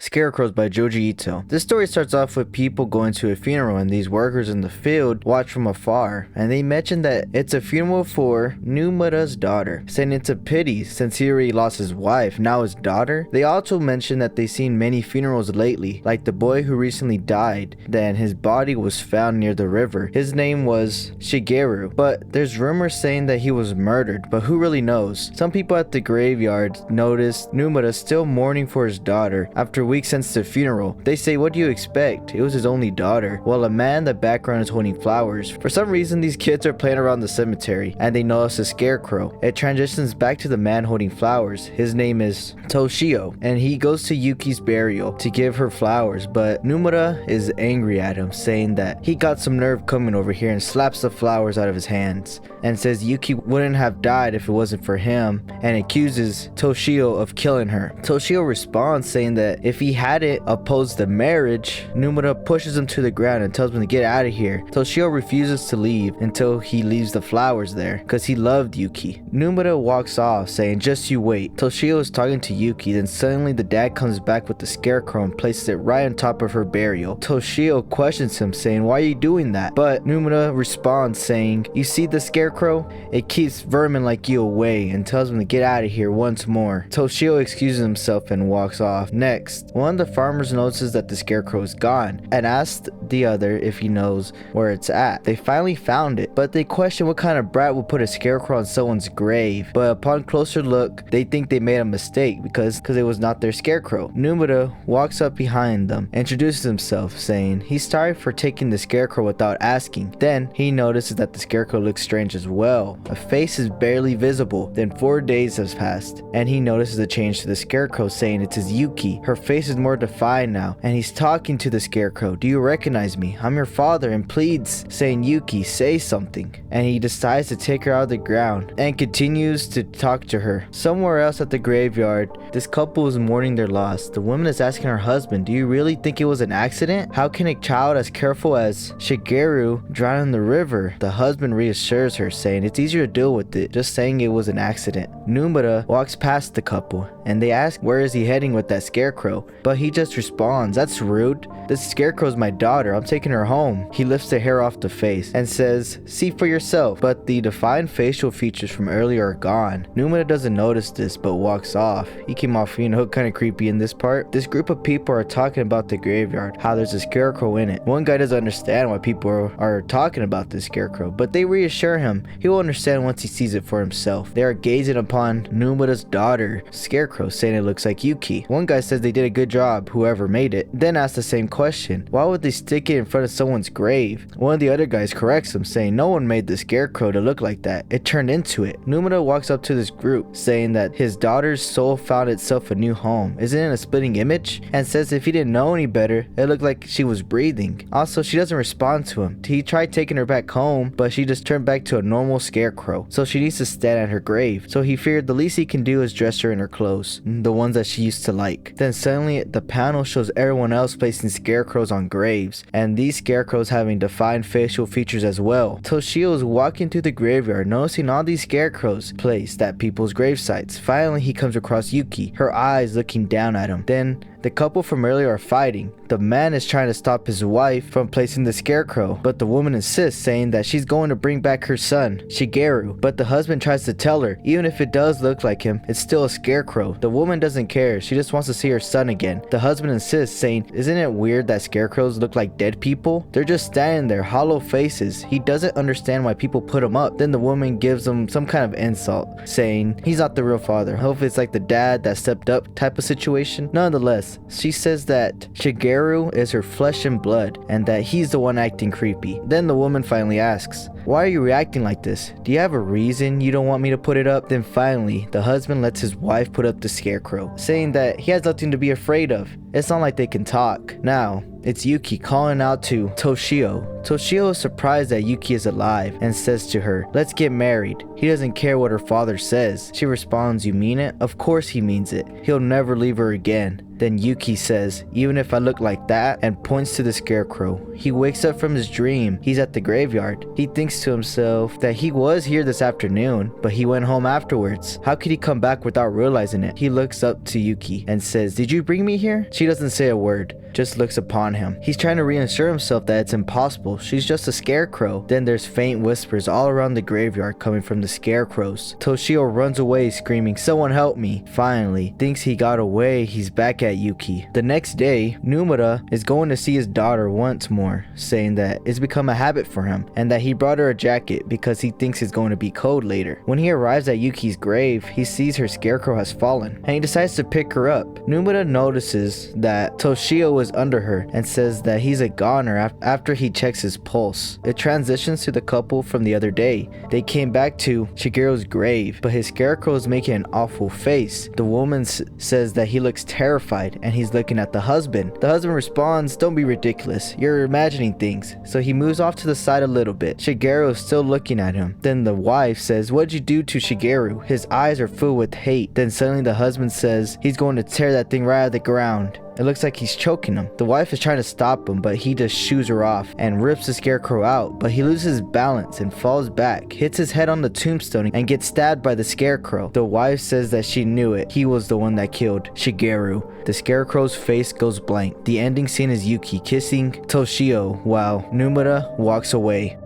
Scarecrows by Junji Ito. This story starts off with people going to a funeral, and these workers in the field watch from afar, and they mention that it's a funeral for Numata's daughter, saying it's a pity since he already lost his wife, now his daughter. They also mention that they've seen many funerals lately, like the boy who recently died, then his body was found near the river. His name was Shigeru, but there's rumors saying that he was murdered, but who really knows? Some people at the graveyard noticed Numata still mourning for his daughter after weeks since the funeral. They say, what do you expect? It was his only daughter. While a man in the background is holding flowers. For some reason, these kids are playing around the cemetery, and they notice a scarecrow. It transitions back to the man holding flowers. His name is Toshio, and he goes to Yuki's burial to give her flowers, but Numata is angry at him, saying that he got some nerve coming over here, and slaps the flowers out of his hands, and says Yuki wouldn't have died if it wasn't for him, and accuses Toshio of killing her. Toshio responds saying that if he hadn't opposed the marriage, Numata pushes him to the ground and tells him to get out of here. Toshio refuses to leave until he leaves the flowers there because he loved Yuki. Numata walks off saying, just you wait. Toshio is talking to Yuki, then suddenly the dad comes back with the scarecrow and places it right on top of her burial. Toshio questions him saying, why are you doing that? But Numata responds saying, you see the scarecrow? It keeps vermin like you away, and tells him to get out of here once more. Toshio excuses himself and walks off. Next, one of the farmers notices that the scarecrow is gone and asks the other if he knows where it's at. They finally found it, but they question what kind of brat would put a scarecrow on someone's grave. But upon closer look, they think they made a mistake because it was not their scarecrow. Numata walks up behind them, introduces himself, saying he's sorry for taking the scarecrow without asking. Then he notices that the scarecrow looks strange as well. A face is barely visible. Then 4 days has passed, and he notices a change to the scarecrow, saying it is Yuki. Her face is more defined now, and he's talking to the scarecrow. Do you recognize me? I'm your father, and pleads, saying, Yuki, say something. And he decides to take her out of the ground and continues to talk to her. Somewhere else at the graveyard, this couple is mourning their loss. The woman is asking her husband, do you really think it was an accident? How can a child as careful as Shigeru drown in the river? The husband reassures her, saying it's easier to deal with it, just saying it was an accident. Numata walks past the couple, and they ask where is he heading with that scarecrow, but he just responds, that's rude. This scarecrow's my daughter, I'm taking her home. He lifts the hair off the face and says, see for yourself, but the defined facial features from earlier are gone. Numata doesn't notice this but walks off. He came off, kind of creepy in this part. This group of people are talking about the graveyard, how there's a scarecrow in it. One guy doesn't understand why people are talking about this scarecrow, but they reassure him he will understand once he sees it for himself. They are gazing upon Numata's daughter, Scarecrow, saying it looks like Yuki. One guy says they did a good job, whoever made it, then asks the same question, why would they stick it in front of someone's grave? One of the other guys corrects him, saying no one made the scarecrow to look like that, it turned into it. Numata walks up to this group, saying that his daughter's soul found itself a new home. Isn't it a splitting image? And says if he didn't know any better, it looked like she was breathing. Also, she doesn't respond to him. He tried taking her back home, but she just turned back to a normal scarecrow, so she needs to stand at her grave. So he figured the least he can do is dress her in her clothes, the ones that she used to like. Then suddenly the panel shows everyone else placing scarecrows on graves, and these scarecrows having defined facial features as well. Toshio is walking through the graveyard, noticing all these scarecrows placed at people's grave sites. Finally, he comes across Yuki, her eyes looking down at him. Then the couple from earlier are fighting. The man is trying to stop his wife from placing the scarecrow, but the woman insists, saying that she's going to bring back her son, Shigeru. But the husband tries to tell her, even if it does look like him, it's still a scarecrow. The woman doesn't care, she just wants to see her son again. The husband insists, saying, isn't it weird that scarecrows look like dead people? They're just standing there, hollow faces. He doesn't understand why people put them up. Then the woman gives him some kind of insult, saying he's not the real father. Hopefully it's like the dad that stepped up type of situation. Nonetheless, she says that Shigeru is her flesh and blood, and that he's the one acting creepy. Then the woman finally asks, why are you reacting like this? Do you have a reason you don't want me to put it up? Then finally, the husband lets his wife put up the scarecrow, saying that he has nothing to be afraid of. It's not like they can talk. Now, It's Yuki calling out to Toshio. Toshio is surprised that Yuki is alive and says to her, "Let's get married." He doesn't care what her father says. She responds, "You mean it?" Of course he means it. He'll never leave her again. Then Yuki says, "Even if I look like that," and points to the Scarecrow. He wakes up from his dream. He's at the graveyard. He thinks to himself that he was here this afternoon, but he went home afterwards. How could he come back without realizing it? He looks up to Yuki and says, "Did you bring me here?" She doesn't say a word, just looks upon him. He's trying to reassure himself that it's impossible. She's just a Scarecrow. Then there's faint whispers all around the graveyard coming from the Scarecrows. Toshio runs away screaming, "Someone help me!" Finally, thinks he got away. He's back at Yuki. The next day, Numata is going to see his daughter once more, saying that it's become a habit for him and that he brought her a jacket because he thinks it's going to be cold later. When he arrives at Yuki's grave, he sees her Scarecrow has fallen and he decides to pick her up. Numata notices that Toshio is under her and says that he's a goner after he checks his pulse. It transitions to the couple from the other day. They came back to Shigeru's grave, but his Scarecrow is making an awful face. The woman says that he looks terrified and he's looking at the husband. The husband responds, "Don't be ridiculous. You're imagining things." So he moves off to the side a little bit. Shigeru is still looking at him. Then the wife says, "What'd you do to Shigeru? His eyes are filled with hate." Then suddenly the husband says he's going to tear that thing right out of the ground. It looks like he's choking him. The wife is trying to stop him, but he just shoos her off and rips the Scarecrow out. But he loses balance and falls back, hits his head on the tombstone, and gets stabbed by the Scarecrow. The wife says that she knew it. He was the one that killed Shigeru. The Scarecrow's face goes blank. The ending scene is Yuki kissing Toshio while Numata walks away.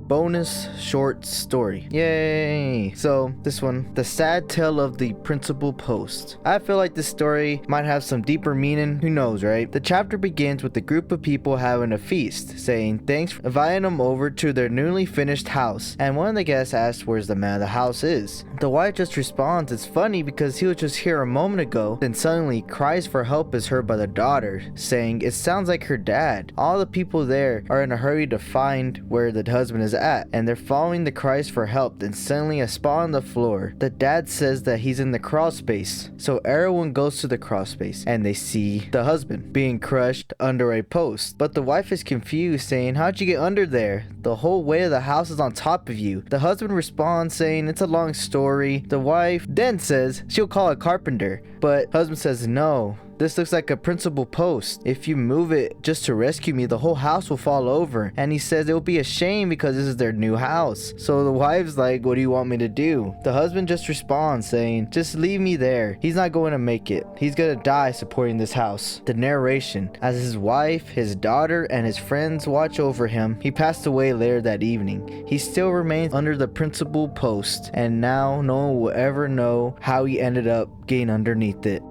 Bonus short story. Yay! So this one, The Sad Tale of the Principal Post. I feel like this story might have some deeper meaning. Who knows, right? The chapter begins with a group of people having a feast, saying thanks for inviting them over to their newly finished house. And one of the guests asks where's the man of the house is. The wife just responds, "It's funny because he was just here a moment ago." Then suddenly cries for help is heard by the daughter, saying it sounds like her dad. All the people there are in a hurry to find where the husband is at, and they're following the cries for help. Then suddenly a spot on the floor. The dad says that he's in the crawl space, so everyone goes to the crawl space and they see the husband being crushed under a post. But the wife is confused, saying, "How'd you get under there? The whole weight of the house is on top of you." The husband responds saying it's a long story. The wife then says she'll call a carpenter, but husband says no. This looks like a principal post. If you move it just to rescue me, the whole house will fall over. And he says it will be a shame because this is their new house. So the wife's like, "What do you want me to do?" The husband just responds saying, "Just leave me there. He's not going to make it. He's gonna die supporting this house." The narration. As his wife, his daughter, and his friends watch over him, he passed away later that evening. He still remains under the principal post, and now no one will ever know how he ended up getting underneath it.